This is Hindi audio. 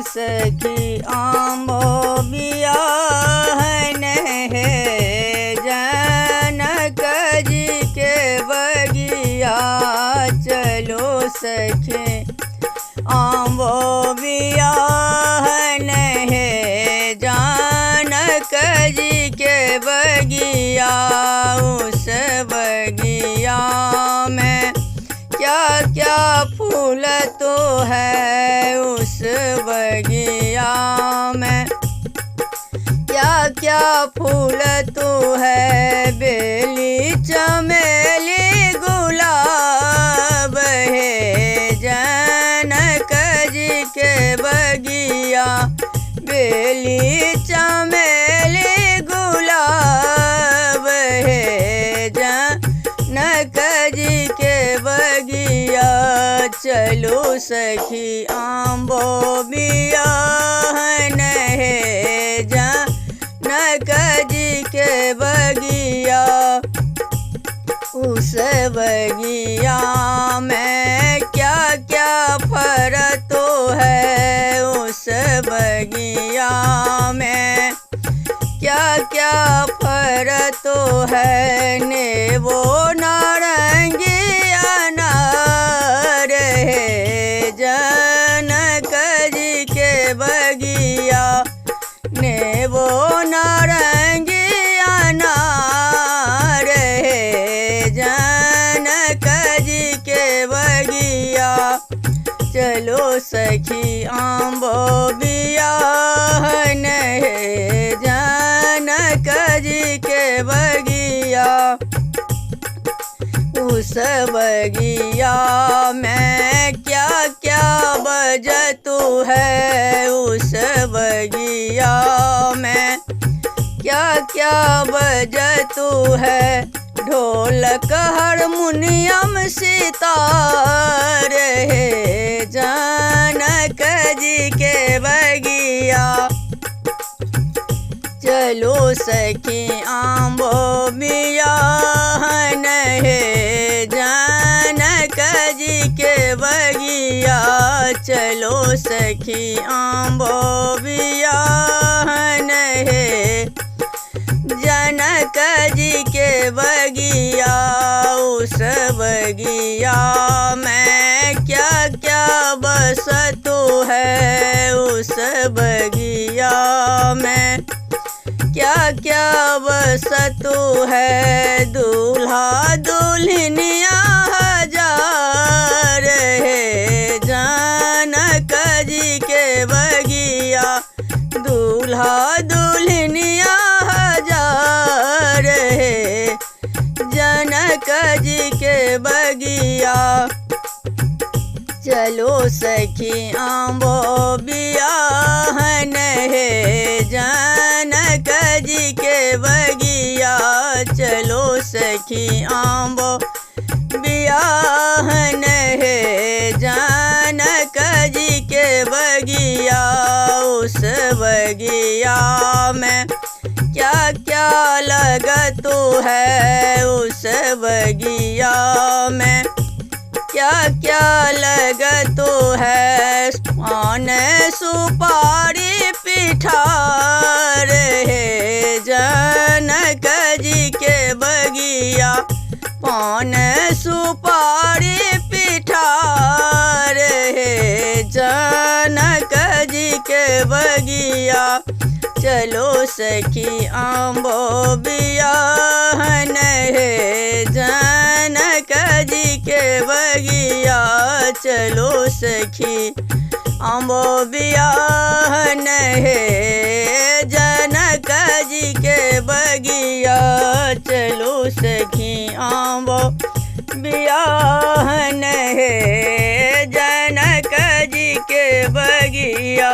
सखी आम्बो बियाहन है जनक जी के बगिया। चलो सखी आम्बो बियाहन है जनक जी के बगिया। उस बगिया में क्या क्या फूल तो है, उस बगिया में क्या क्या फूल तो है। बेली चमेली गुलाब है जनक जी के बगिया। बेली चमेली गुलाब है जनक जी के बगिया। चलो सखी आम्बो बियाहन है जनक जी के बगिया। उस बगिया में क्या क्या फर तो है, उस बगिया में क्या क्या फर तो है। नेबो नारंगी अनार है जनक जी के बगिया। नेबो नारंगी अनार है जनक जी के बगिया। चलो सखी आम्बो बियाहन है जनक जी के बगिया। उस बगिया में क्या क्या बजतू है, उस बगिया में क्या क्या बजतू है। ढोलक हारमोनियम सितार है जनक जी के बगिया। चलो सखी आम्बो बियाहन है जनक जी के बगिया। चलो सखी आम्बो बियाहन है जनक जी के बगिया। उस बगिया में क्या क्या बसतू है, उस बगिया में क्या क्या बसतू है। दूल्हा दुल्हनिया हजार है जनक जी के बगिया। दूल्हा दुल्हनिया हजार है जनक जी के बगिया। चलो सखी आम्बो बियाहन है जनक जी के बगिया। चलो सखी आम्बो बियाहन है जनक जी के बगिया। उस बगिया में क्या क्या लगतू है, उस बगिया में क्या क्या लगतू है। पान सुपारी पिठार है जनक जी के बगिया। पान सुपारी पिठार है जनक जी के बगिया। चलो सखी आम्बो बियाहन है जनक जी के बगिया। चलो सखी आम्बो बियाहन है जनक जी के बगिया। चलो सखी आम्बो बियाहन है जनक जी के बगिया।